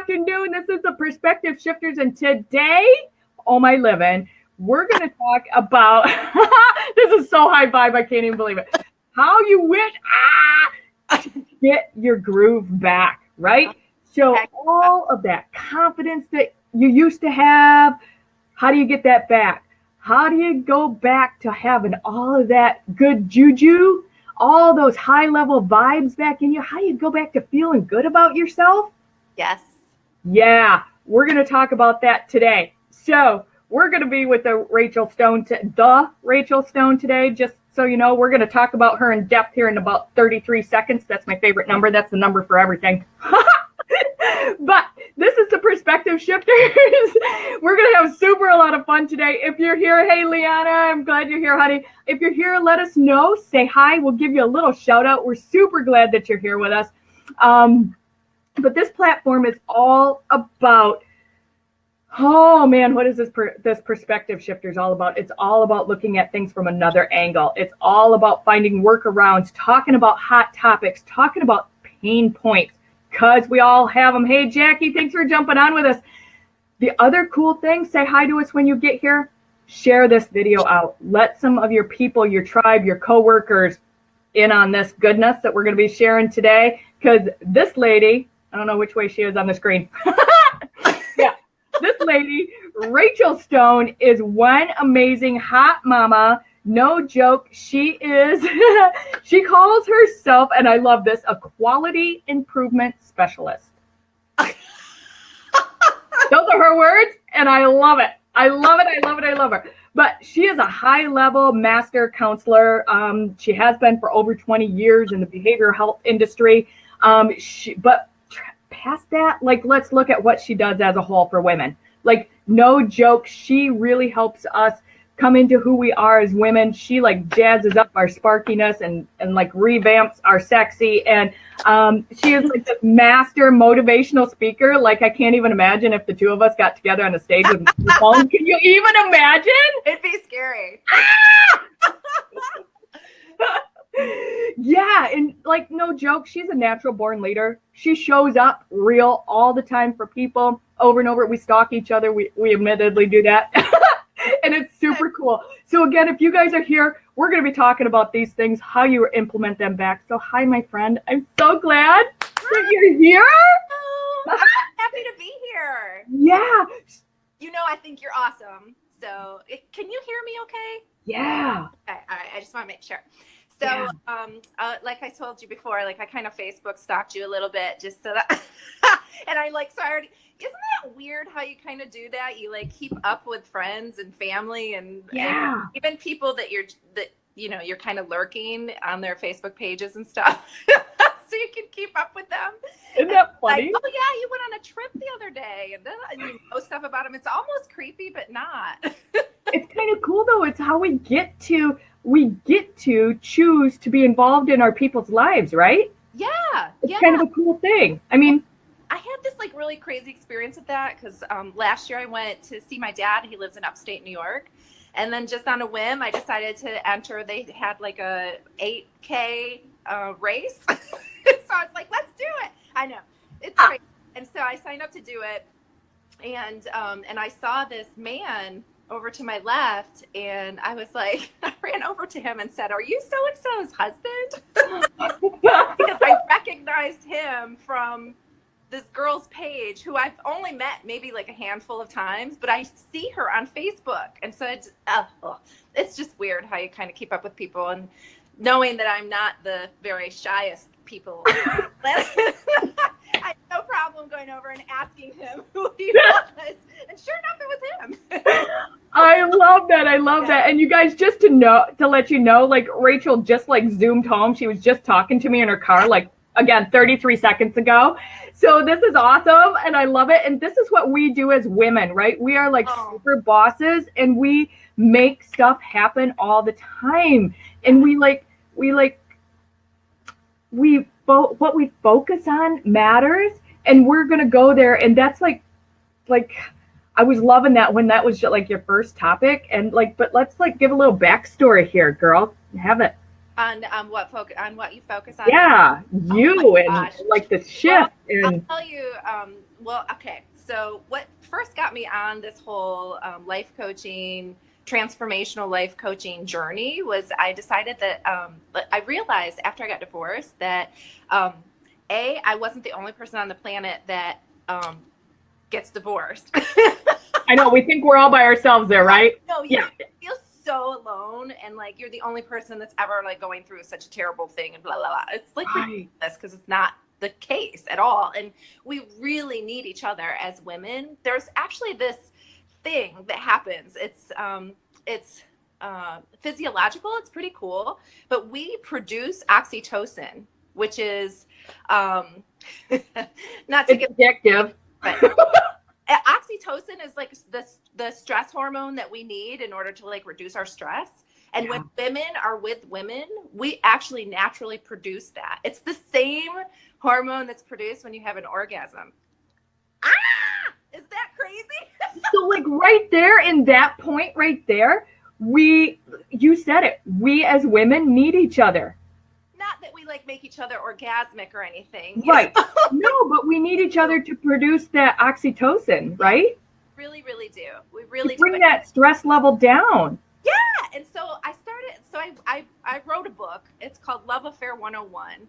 afternoon. This is the Perspective Shifters, and today, oh my living, we're going to talk about, this is so high vibe, I can't even believe it, how you wish to get your groove back, right? So all of that confidence that you used to have, how do you get that back? How do you go back to having all of that good juju, all those high-level vibes back in you? How do you go back to feeling good about yourself? Yes. Yeah, we're going to talk about that today. So we're going to be with the Rachel Stone today. Just so you know, we're going to talk about her in depth here in about 33 seconds. That's my favorite number. That's the number for everything. But this is the Perspective Shifters. We're going to have a lot of fun today. If you're here, hey, Liana, I'm glad you're here, honey. If you're here, let us know. Say hi. We'll give you a little shout out. We're super glad that you're here with us. But this platform is all about, oh man, what is this Perspective Shifters all about? It's all about looking at things from another angle. It's all about finding workarounds, talking about hot topics, talking about pain points, because we all have them. Hey, Jackie, thanks for jumping on with us. The other cool thing, say hi to us when you get here. Share this video out. Let some of your people, your tribe, your coworkers in on this goodness that we're going to be sharing today. Because this lady, I don't know which way she is on the screen. Yeah, this lady, Rachel Stone, is one amazing hot mama. No joke. She is, she calls herself, and I love this, a quality improvement specialist. Those are her words, and I love it. I love it. I love it. I love her. But she is a high-level master counselor. She has been for over 20 years in the behavioral health industry. But past that, like, let's look at what she does as a whole for women. Like, no joke, she really helps us come into who we are as women. She like jazzes up our sparkiness and like revamps our sexy. And she is like the master motivational speaker. Like, I can't even imagine if the two of us got together on a stage with microphones. Can you even imagine? It'd be scary. Yeah, and like, no joke, she's a natural born leader. She shows up real all the time for people over and over. We stalk each other. We admittedly do that. And it's super cool. So again, if you guys are here, we're going to be talking about these things, how you implement them back. So hi, my friend. I'm so glad that you're here. Oh, I'm happy to be here. Yeah. You know, I think you're awesome. So can you hear me okay? Yeah. Okay, all right. I just want to make sure. So, like I told you before, like I kind of Facebook stalked you a little bit just so that, and I like, so I already, isn't that weird how you kind of do that? You like keep up with friends and family and even people that you're kind of lurking on their Facebook pages and stuff. So you can keep up with them. Isn't that funny? Like, oh yeah, you went on a trip the other day and then you know stuff about them. It's almost creepy, but not. It's kind of cool though. It's how we get to choose to be involved in our people's lives, right? Yeah. It's kind of a cool thing. I mean, I had this like really crazy experience with that because last year I went to see my dad. He lives in upstate New York. And then just on a whim, I decided to enter. They had like a 8K race. So I was like, let's do it. I know. It's crazy. And so I signed up to do it. And I saw this man over to my left, and I was like, I ran over to him and said, "Are you so-and-so's husband?" Because I recognized him from this girl's page who I've only met maybe like a handful of times, but I see her on Facebook. And so it's just weird how you kind of keep up with people and knowing that I'm not the very shyest people. I had no problem going over and asking him who he was. And sure enough, it was him. I love that. I love that. And you guys, just to let you know, like Rachel just like zoomed home. She was just talking to me in her car, like, again, 33 seconds ago. So this is awesome. And I love it. And this is what we do as women, right? We are like super bosses and we make stuff happen all the time. And what we focus on matters, and we're going to go there. And that's like, I was loving that when that was just like your first topic. And like, but let's like give a little backstory here, girl. Have it. On what you focus on? Yeah, you and like the shift. Well, I'll tell you, Well, okay. So what first got me on this whole life coaching, transformational life coaching journey was I decided that I realized after I got divorced that um, I wasn't the only person on the planet that gets divorced. I know, we think we're all by ourselves there, right? No, Yeah. you feel so alone, and like you're the only person that's ever like going through such a terrible thing, and blah blah blah. It's like Right. ridiculous because it's not the case at all, and we really need each other as women. There's actually this thing that happens. It's physiological. It's pretty cool, but we produce oxytocin, which is not to It's get addictive. but oxytocin is like the stress hormone that we need in order to like reduce our stress. And when women are with women, we actually naturally produce that. It's the same hormone that's produced when you have an orgasm. Ah, is that crazy? So like right there in that point right there, you said it, we as women need each other. Not that we like make each other orgasmic or anything. Right. No, but we need each other to produce that oxytocin, right? Really, really do. We really To bring do. that stress level down. Yeah. And so I wrote a book. It's called Love Affair 101.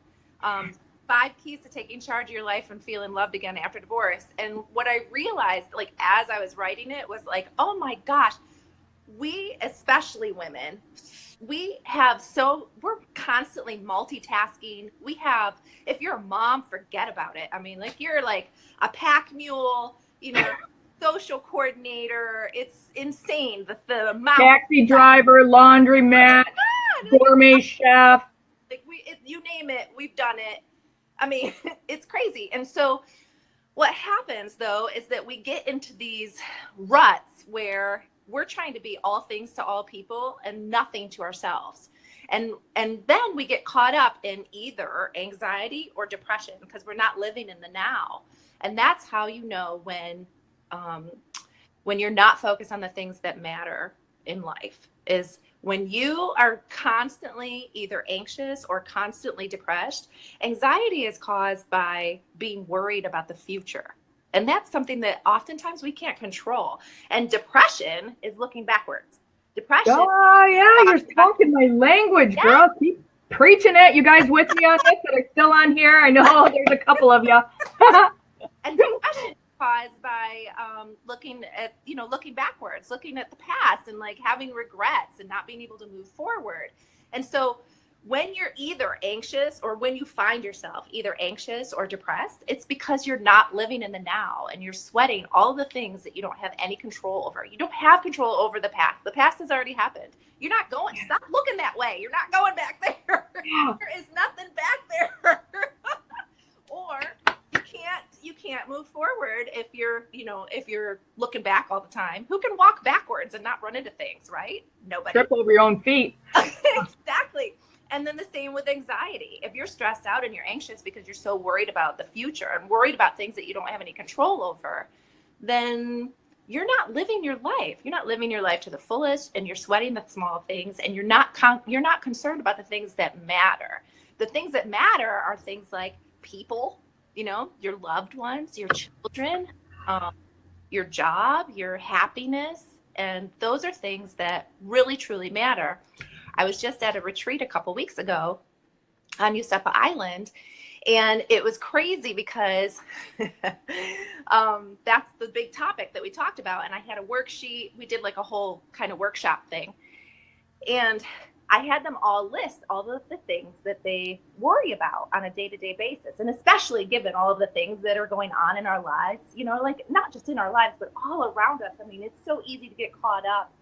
5 keys to taking charge of your life and feeling loved again after divorce. And what I realized, like, as I was writing it was like, oh my gosh, we, especially women, we're constantly multitasking. If you're a mom, forget about it. I mean, like you're like a pack mule, social coordinator. It's insane. The amount. Taxi driver, laundromat, gourmet chef. Like you name it, we've done it. I mean, it's crazy. And so what happens though, is that we get into these ruts where we're trying to be all things to all people and nothing to ourselves. And then we get caught up in either anxiety or depression because we're not living in the now. And that's how you know when you're not focused on the things that matter in life, is when you are constantly either anxious or constantly depressed. Anxiety is caused by being worried about the future. And that's something that oftentimes we can't control. And depression is looking backwards. Depression. Oh, yeah, you're talking my language, girl. Keep preaching it. You guys with me on this that are still on here? I know there's a couple of you. And depression is caused by looking backwards, looking at the past and like having regrets and not being able to move forward. And so when you're either anxious or when you find yourself either anxious or depressed, it's because you're not living in the now and you're sweating all the things that you don't have any control over. You don't have control over the past. The past has already happened. You're not going, stop looking that way. You're not going back there. There is nothing back there. Or you can't move forward if you're looking back all the time. Who can walk backwards and not run into things, right? Nobody. Trip over your own feet. Exactly. And then the same with anxiety. If you're stressed out and you're anxious because you're so worried about the future and worried about things that you don't have any control over, then you're not living your life. You're not living your life to the fullest, and you're sweating the small things, and you're not concerned about the things that matter. The things that matter are things like people, your loved ones, your children, your job, your happiness. And those are things that really, truly matter. I was just at a retreat a couple weeks ago on Yusepa Island, and it was crazy because that's the big topic that we talked about. And I had a worksheet. We did like a whole kind of workshop thing. And I had them all list all of the things that they worry about on a day-to-day basis. And especially given all of the things that are going on in our lives, like not just in our lives, but all around us. I mean, it's so easy to get caught up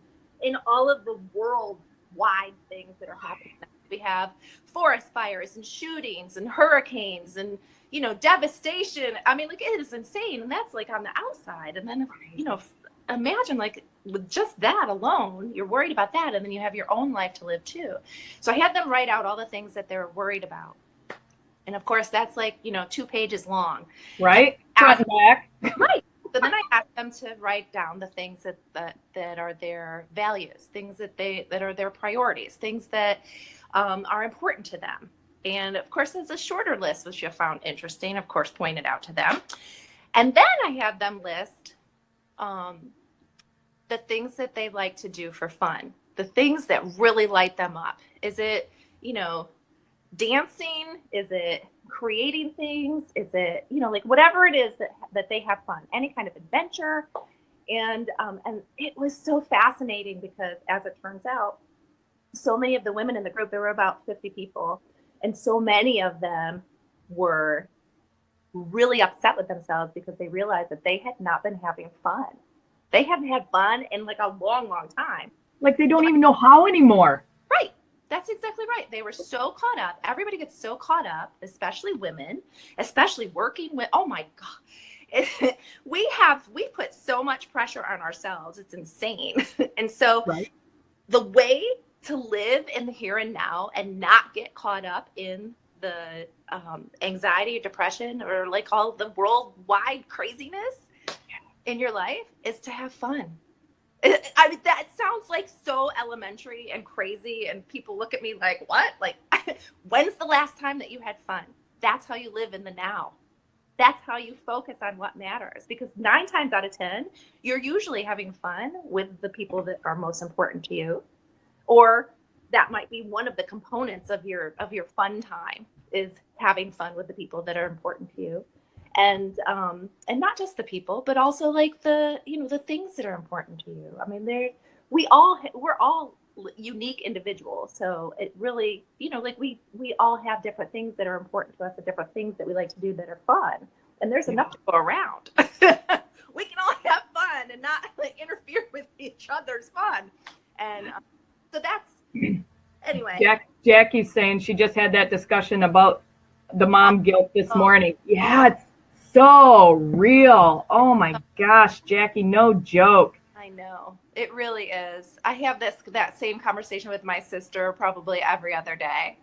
in all of the worldwide things that are happening. We have forest fires and shootings and hurricanes and, devastation. I mean, like it is insane. And that's like on the outside. And then, imagine like with just that alone, you're worried about that. And then you have your own life to live too. So I had them write out all the things that they're worried about. And of course, that's like, 2 pages long. Right. Front and back. Right. So then I asked them to write down the things that are their values, things that are their priorities, things that are important to them. And of course, it's a shorter list, which I found interesting, of course, pointed out to them. And then I had them list the things that they like to do for fun, the things that really light them up. Is it, dancing? Is it creating things? Is it, like whatever it is that they have fun, any kind of adventure. And it was so fascinating because, as it turns out, so many of the women in the group, there were about 50 people, and so many of them were really upset with themselves because they realized that they had not been having fun. They haven't had fun in like a long, long time. Like they don't even know how anymore. Right. That's exactly right. They were so caught up. Everybody gets so caught up, especially women, especially working with, oh my God. We put so much pressure on ourselves. It's insane. And so the way to live in the here and now and not get caught up in the anxiety or depression or like all the worldwide craziness in your life is to have fun. I mean, that sounds like so elementary and crazy, and people look at me like, what? Like, when's the last time that you had fun? That's how you live in the now. That's how you focus on what matters, because 9 times out of 10, you're usually having fun with the people that are most important to you, or that might be one of the components of your fun time is having fun with the people that are important to you. And not just the people, but also like the things that are important to you. I mean, we're all unique individuals. So it really, like we all have different things that are important to us and different things that we like to do that are fun. And there's enough to go around. We can all have fun and not like interfere with each other's fun. And so that's, anyway. Jackie's saying she just had that discussion about the mom guilt this morning. Yeah, it's so real. Oh my gosh, Jackie, no joke. I know. It really is. I have that same conversation with my sister probably every other day.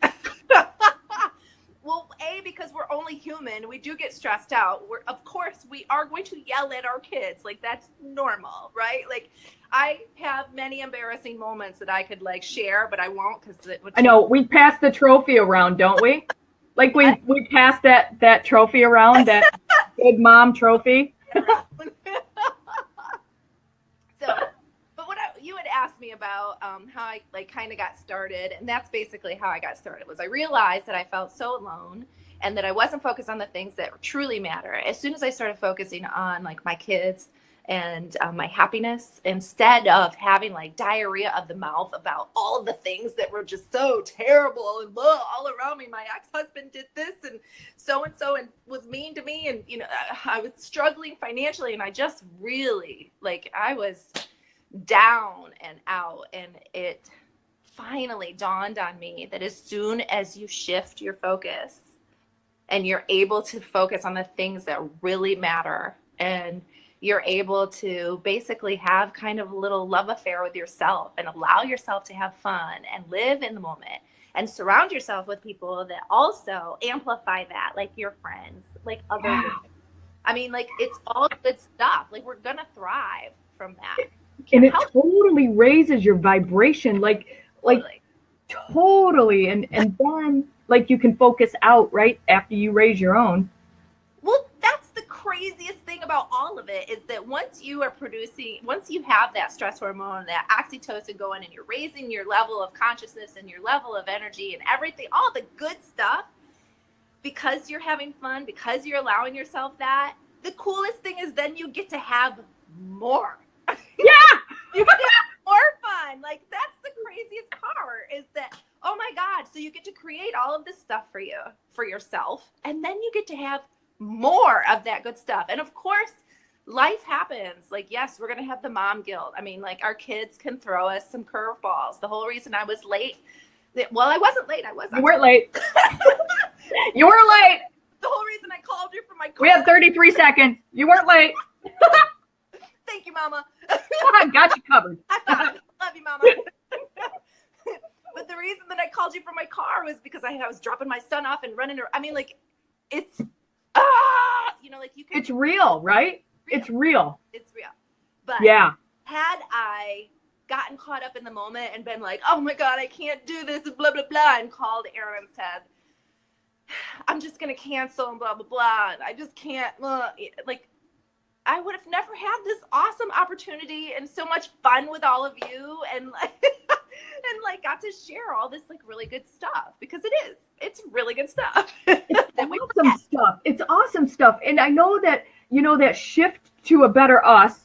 Well, because we're only human, we do get stressed out. Of course, we are going to yell at our kids. Like, that's normal, right? Like, I have many embarrassing moments that I could like share, but I won't because it would. I know we pass the trophy around, don't we? Like we pass that trophy around, that good mom trophy. So, but you had asked me about how I like kind of got started, and that's basically how I got started. Was I realized that I felt so alone and that I wasn't focused on the things that truly matter. As soon as I started focusing on like my kids and my happiness, instead of having like diarrhea of the mouth about all the things that were just so terrible and all around me. My ex-husband did this and so and was mean to me, and I was struggling financially, and I just really I was down and out, and it finally dawned on me that as soon as you shift your focus and you're able to focus on the things that really matter, and you're able to basically have kind of a little love affair with yourself and allow yourself to have fun and live in the moment and surround yourself with people that also amplify that, like your friends, like other women. I mean, like, it's all good stuff. Like, we're going to thrive from that. And it totally raises your vibration, totally. And then, like, you can focus out, right, after you raise your own. Well, that's the craziest thing about all of it, is that once you have that stress hormone, that oxytocin going, and you're raising your level of consciousness and your level of energy and everything, all the good stuff, because you're having fun, because you're allowing yourself that, the coolest thing is then you get to have more. Yeah! You get to have more fun. Like, that's the craziest part, is that, oh my God, so you get to create all of this stuff for you, for yourself, and then you get to have more of that good stuff. And of course, life happens. Like, yes, we're going to have the mom guilt. I mean, like, our kids can throw us some curveballs. The whole reason I was late, well, I wasn't late. You weren't late. You were late. The whole reason I called you from my car. We had 33 seconds. You weren't late. Thank you, Mama. Got you covered. Love you, Mama. But the reason that I called you from my car was because I was dropping my son off and running. I mean, like, it's, like, you can. It's real, right? It's real. It's real. But yeah, had I gotten caught up in the moment and been like, oh my God, I can't do this, and blah, blah, blah, and called Aaron and said, I'm just going to cancel and blah, blah, blah, and I just can't, like, I would have never had this awesome opportunity and so much fun with all of you, and like, and like got to share all this like really good stuff, because it's really good stuff It's that we awesome forget. stuff. It's awesome stuff. And I know that, that shift to a better us,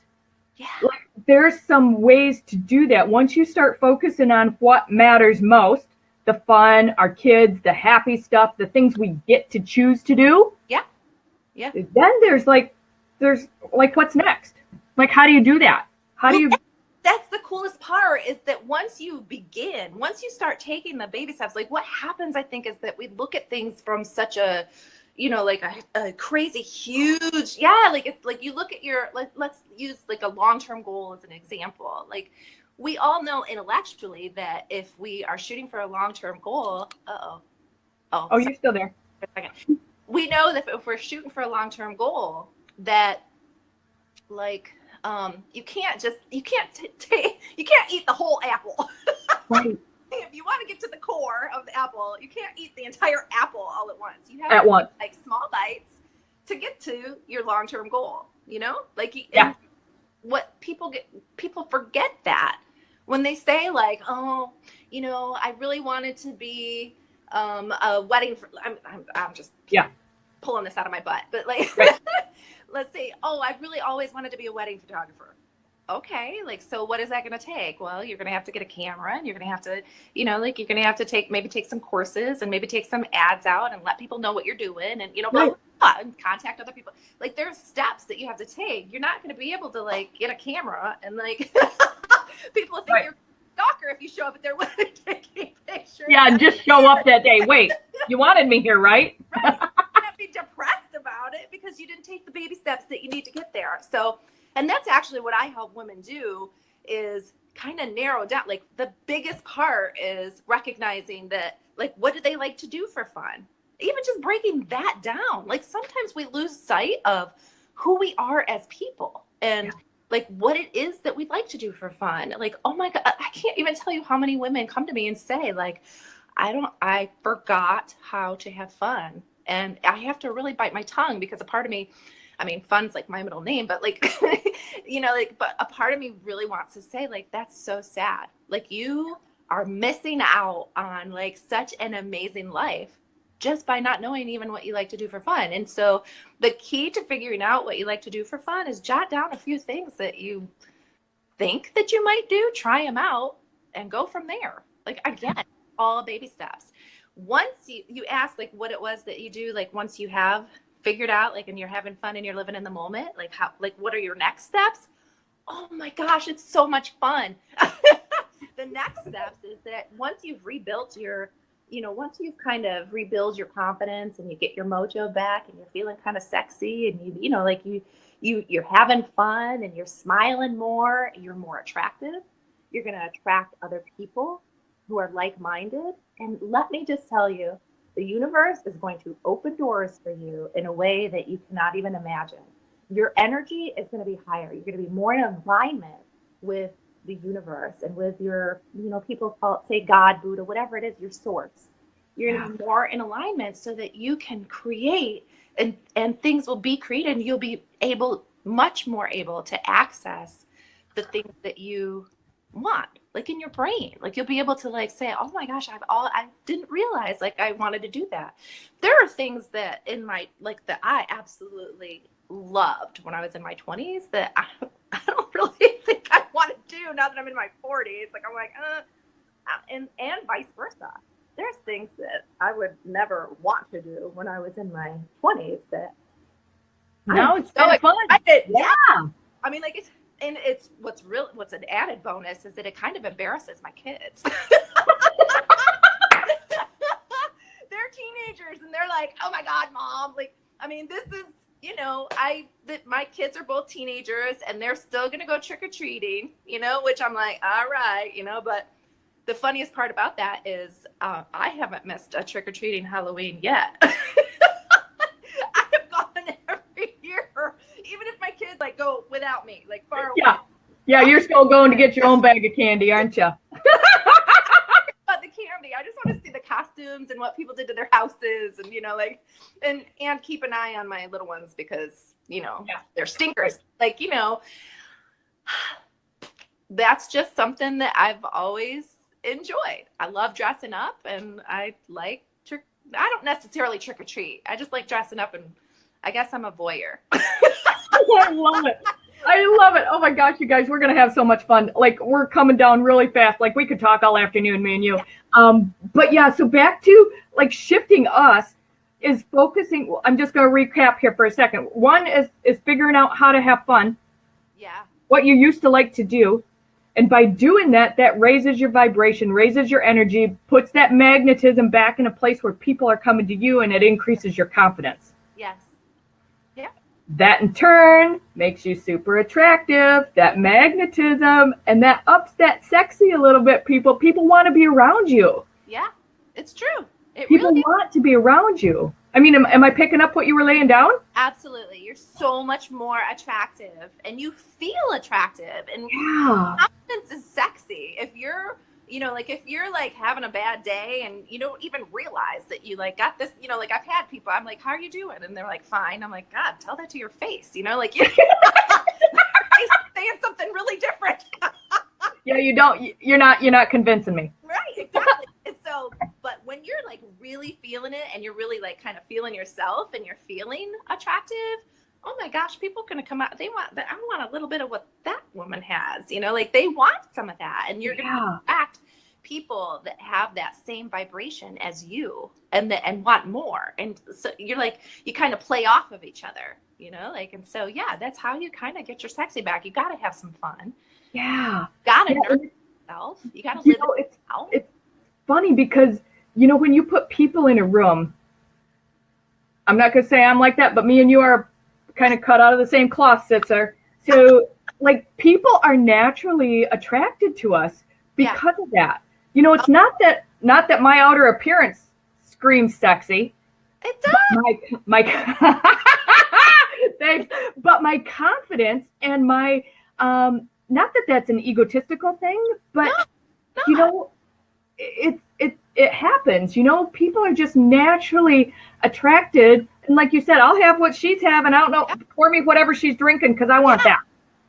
Yeah. like there's some ways to do that. Once you start focusing on what matters most, the fun, our kids, the happy stuff, the things we get to choose to do, Yeah. Yeah. then there's like what's next? Like how do you do that? How do Well, you that's the coolest part, is that once you start taking the baby steps, like what happens, I think, is that we look at things from such a, like a crazy huge, yeah, like it's like you look at your, let's use like a long-term goal as an example. Like we all know intellectually that if we are shooting for a long-term goal, Oh, sorry, you're still there. for a second. We know that if we're shooting for a long-term goal, that like you can't you can't eat the whole apple. Right. If you want to get to the core of the apple, you can't eat the entire apple all at once. You have At to once. take like small bites to get to your long-term goal, like Yeah. and what people forget that when they say like, oh, I really wanted to be a wedding for, I'm just Yeah. pulling this out of my butt, but like Right. let's say, oh, I really always wanted to be a wedding photographer. Okay, like, so what is that going to take? Well, you're going to have to get a camera, and you're going to have to, like, you're going to have to take some courses, and maybe take some ads out and let people know what you're doing, and, blah, Right. blah, blah, and contact other people. Like, there's steps that you have to take. You're not going to be able to, like, get a camera and, like, people think Right. you're a stalker if you show up at their wedding taking pictures. Yeah, just show up that day. Wait, you wanted me here, right? Right. You can't be depressed about it because you didn't take the baby steps that you need to get there. So, and that's actually what I help women do, is kind of narrow down. Like the biggest part is recognizing that, like, what do they like to do for fun? Even just breaking that down. Like sometimes we lose sight of who we are as people, and like what it is that we like to do for fun. Like, oh my God, I can't even tell you how many women come to me and say like, I forgot how to have fun. And I have to really bite my tongue, because a part of me, I mean, fun's like my middle name, but like, but a part of me really wants to say, like, that's so sad. Like, you are missing out on like such an amazing life just by not knowing even what you like to do for fun. And so the key to figuring out what you like to do for fun is jot down a few things that you think that you might do, try them out, and go from there. Like, again, all baby steps. Once you ask like what it was that you do, like once you have figured out, like, and you're having fun and you're living in the moment, like how, like, what are your next steps? Oh my gosh, it's so much fun. The next steps is that once you've rebuilt your, once you've kind of rebuild your confidence and you get your mojo back and you're feeling kind of sexy, and like you're having fun and you're smiling more, you're more attractive. You're going to attract other people who are like-minded. And let me just tell you, the universe is going to open doors for you in a way that you cannot even imagine. Your energy is going to be higher. You're going to be more in alignment with the universe and with your, people call it, say, God, Buddha, whatever it is, your source. You're going to be more in alignment so that you can create, and things will be created, and you'll be much more able to access the things that you want, like in your brain. Like you'll be able to like say, oh my gosh, I didn't realize like I wanted to do that. There are things that in my, like, that I absolutely loved when I was in my 20s that I don't really think I want to do now that I'm in my 40s. Like I'm like, and vice versa. There's things that I would never want to do when I was in my 20s that now it's so fun. Yeah. I mean, like, it's what's an added bonus is that it kind of embarrasses my kids. They're teenagers and they're like, oh my God, Mom. Like, I mean, this is, my kids are both teenagers and they're still going to go trick-or-treating, which I'm like, all right, but the funniest part about that is I haven't missed a trick-or-treating Halloween yet. I have gone every year, even if my kids like go without me, like far away. Yeah, you're still going to get your own bag of candy, aren't you? But the candy, I just want to see the costumes and what people did to their houses, and like, and keep an eye on my little ones because they're stinkers. Like, that's just something that I've always enjoyed. I love dressing up, and I like I don't necessarily trick or treat. I just like dressing up, and I guess I'm a voyeur. I love it. I love it. Oh my gosh, you guys, we're going to have so much fun. Like, we're coming down really fast. Like, we could talk all afternoon, me and you. But yeah, so back to like shifting us is focusing. I'm just going to recap here for a second. One is figuring out how to have fun. Yeah. What you used to like to do. And by doing that, that raises your vibration, raises your energy, puts that magnetism back in a place where people are coming to you, and it increases your confidence. Yes. Yeah. That in turn makes you super attractive, that magnetism, and that ups that sexy a little bit. People want to be around you. Yeah, it's true. People really want to be around you. I mean, am I picking up what you were laying down? Absolutely. You're so much more attractive, and you feel attractive, and confidence is sexy. If you're, if you're like having a bad day and you don't even realize that you like got this, like I've had people, I'm like, how are you doing? And they're like, fine. I'm like, God, tell that to your face, like you're saying something really different. Yeah, you're not convincing me. Right, exactly. And so, but when you're like really feeling it, and you're really like kind of feeling yourself, and you're feeling attractive, oh my gosh, people are going to come out. I want a little bit of what that woman has, like they want some of that. And you're going to attract people that have that same vibration as you, and want more. And so you're like, you kind of play off of each other, and so, yeah, that's how you kind of get your sexy back. You got to have some fun. Yeah. Got to nurture yourself. You got to live it out. It's funny because, when you put people in a room, I'm not going to say I'm like that, but me and you are kind of cut out of the same cloth, Sitzer. So like people are naturally attracted to us because of that. It's not that my outer appearance screams sexy. It does. My thanks, but my confidence and my not that that's an egotistical thing, but it happens. People are just naturally attracted. And like you said, I'll have what she's having. I don't know, pour me whatever she's drinking because I want that.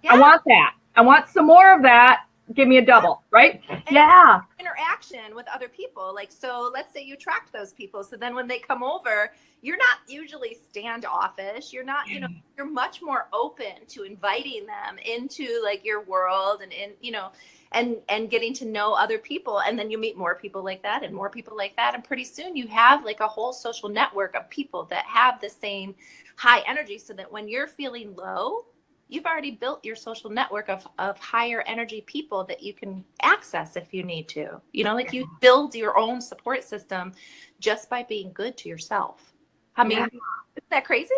Yeah. I want that. I want some more of that. Give me a double, right? And interaction with other people. Like, so let's say you attract those people. So then when they come over, you're not usually standoffish. You're not, you're much more open to inviting them into like your world and getting to know other people. And then you meet more people like that and more people like that. And pretty soon you have like a whole social network of people that have the same high energy, so that when you're feeling low, you've already built your social network of higher energy people that you can access if you need to. Like you build your own support system just by being good to yourself. I mean, isn't that crazy?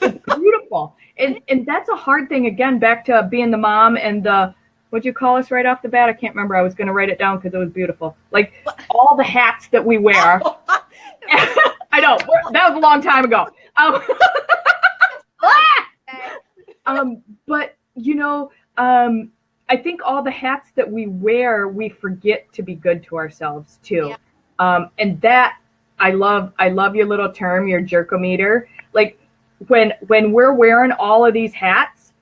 It's beautiful. And that's a hard thing, again, back to being the mom and what'd you call us right off the bat? I can't remember. I was going to write it down because it was beautiful. Like all the hats that we wear. I know. That was a long time ago. But I think all the hats that we wear, we forget to be good to ourselves too. Yeah. And that I love your little term, your jerkometer. Like when we're wearing all of these hats,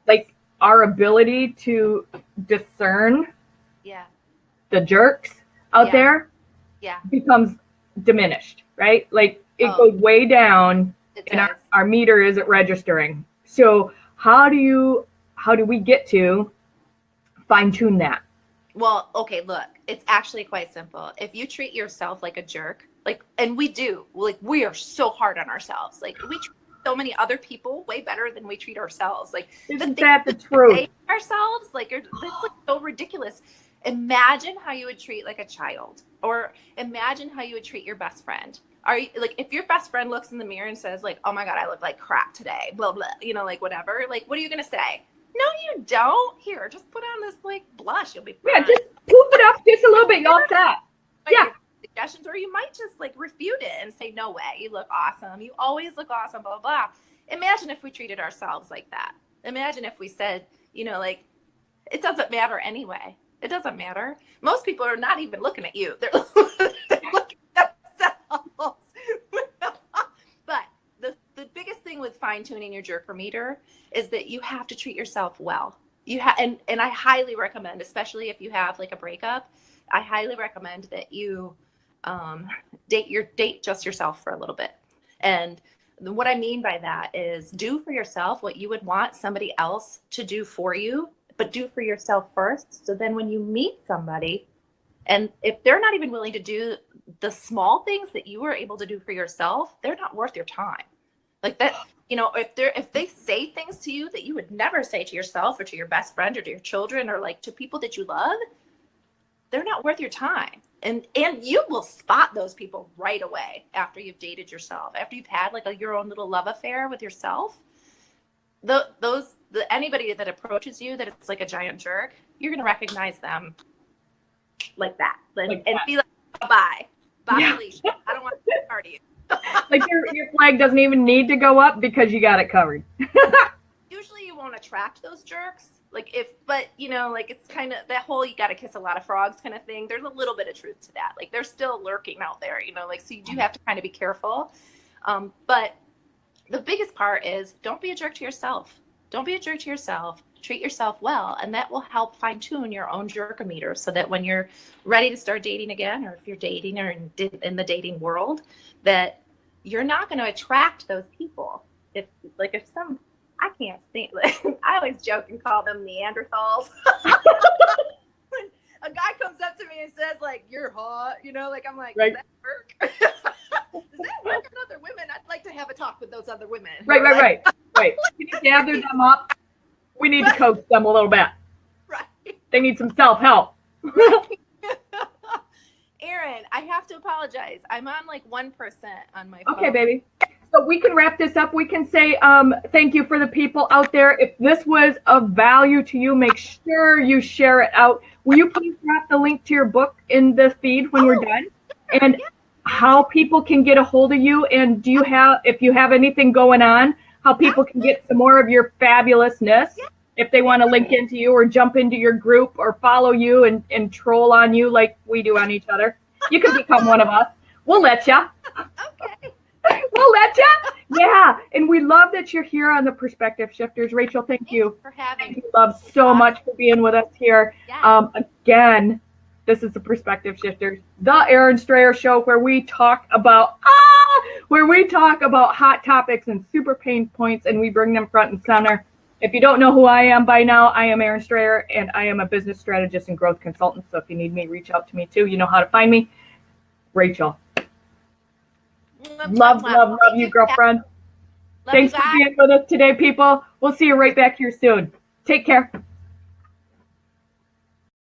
like our ability to discern the jerks out there becomes diminished, right? Like it goes way down and our meter isn't registering. So how do we get to fine tune that? Well, okay, look, it's actually quite simple. If you treat yourself like a jerk, and we do, we are so hard on ourselves. Like we treat so many other people way better than we treat ourselves. Like isn't that the truth? Ourselves, it's so ridiculous. Imagine how you would treat like a child, or imagine how you would treat your best friend. Are you like, if your best friend looks in the mirror and says like, oh my God, I look like crap today, blah, blah, whatever. Like, what are you going to say? No, you don't. Here, just put on this like blush. You'll be fine. Yeah, just poof it up just a little bit. You're all set. Yeah. Suggestions, or you might just like refute it and say, no way, you look awesome. You always look awesome, blah, blah, blah. Imagine if we treated ourselves like that. Imagine if we said, it doesn't matter anyway. It doesn't matter. Most people are not even looking at you. They're looking at themselves. fine tuning your jerk meter is that you have to treat yourself well. And I highly recommend, especially if you have like a breakup, I highly recommend that you date just yourself for a little bit. And what I mean by that is do for yourself what you would want somebody else to do for you, but do for yourself first. So then when you meet somebody, and if they're not even willing to do the small things that you were able to do for yourself, they're not worth your time. Like that, if they say things to you that you would never say to yourself or to your best friend or to your children or like to people that you love, they're not worth your time. And you will spot those people right away after you've dated yourself, after you've had like your own little love affair with yourself. Anybody that approaches you that it's like a giant jerk, you're gonna recognize them like that, and be like, bye, yeah. Felicia. I don't want to part of you. Like your flag doesn't even need to go up because you got it covered. Usually you won't attract those jerks. But it's kind of that whole you got to kiss a lot of frogs kind of thing. There's a little bit of truth to that. Like they're still lurking out there, so you do have to kind of be careful. But the biggest part is don't be a jerk to yourself. Don't be a jerk to yourself. Treat yourself well, and that will help fine tune your own jerkometer so that when you're ready to start dating again, or if you're dating or in the dating world, that you're not going to attract those people. If I can't think. I always joke and call them Neanderthals. When a guy comes up to me and says, like, you're hot, I'm like, right. Does that work? Does that work with other women? I'd like to have a talk with those other women. Right. We need to gather them up. We need to coach them a little bit. Right. They need some self-help. Right. Erin, I have to apologize. I'm on like 1% on my phone. Okay, baby. So we can wrap this up. We can say thank you for the people out there. If this was of value to you, make sure you share it out. Will you please drop the link to your book in the feed when we're done? And how people can get a hold of you? And if you have anything going on, how people can get some more of your fabulousness if they want to link into you or jump into your group or follow you and troll on you like we do on each other. You can become one of us. We'll let you. Okay. We'll let you. Yeah. And we love that you're here on the Perspective Shifters. Rachel, thank you. For having me. Love so much for being with us here. Yeah. Again, this is the Perspective Shifters, the Erin Strayer Show, where we talk about hot topics and super pain points, and we bring them front and center. If you don't know who I am by now, I am Erin Strayer, and I am a business strategist and growth consultant. So if you need me, reach out to me too. You know how to find me. Rachel. Love you, girlfriend. Thanks for being with us today, people. We'll see you right back here soon. Take care.